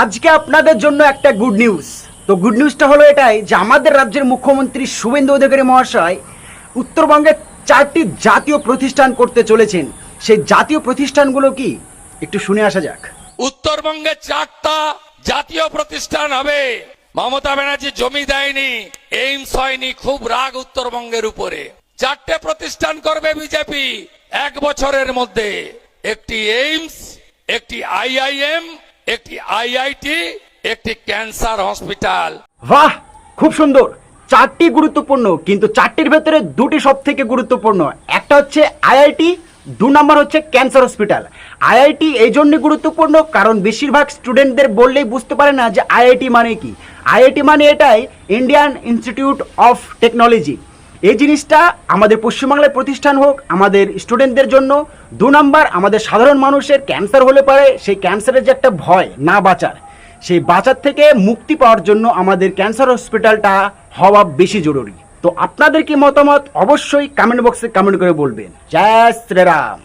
আজকে আপনাদের জন্য একটা গুড নিউজ। তো গুড নিউজটা হলো এটাই যে আমাদের রাজ্যের মুখ্যমন্ত্রী শুভেন্দু অধিকারী মহাশয় উত্তরবঙ্গে 4টি জাতীয় প্রতিষ্ঠান করতে চলেছেন। সেই জাতীয় প্রতিষ্ঠানগুলো কি একটু শুনে আসা যাক। উত্তরবঙ্গে 4টা জাতীয় প্রতিষ্ঠান হবে। মমতা ব্যানার্জি জমি দেয়নি, এইমস হয়নি, খুব রাগ উত্তরবঙ্গের উপরে। 4টে প্রতিষ্ঠান করবে বিজেপি 1 বছরের মধ্যে। একটি এইমস, একটি আইআইএম, একটি আইআইটি, একটি ক্যান্সার হসপিটাল। বাহ, খুব সুন্দর। 4টি গুরুত্বপূর্ণ, কিন্তু 4টির ভেতরে 2টি সব থেকে গুরুত্বপূর্ণ। একটা হচ্ছে আইআইটি, 2 নম্বর হচ্ছে ক্যান্সার হসপিটাল। আইআইটি এই জন্য গুরুত্বপূর্ণ কারণ বেশিরভাগ স্টুডেন্টদের বললেই বুঝতে পারে না যে আইআইটি মানে কি। আইআইটি মানে এটাই ইন্ডিয়ান ইনস্টিটিউট অফ টেকনোলজি। এই জিনিসটা আমাদের পশ্চিমবাংলায় প্রতিষ্ঠান হোক আমাদের স্টুডেন্টদের জন্য। 2 নম্বর, আমাদের সাধারণ মানুষের ক্যান্সার হলে পারে সেই ক্যান্সারের যে একটা ভয় না বাঁচার, সেই বাঁচার থেকে মুক্তি পাওয়ার জন্য আমাদের ক্যান্সার হসপিটালটা হওয়া বেশি জরুরি। তো আপনাদের কি মতামত অবশ্যই কমেন্ট বক্সে কমেন্ট করে বলবেন। জয় শ্রীরাম।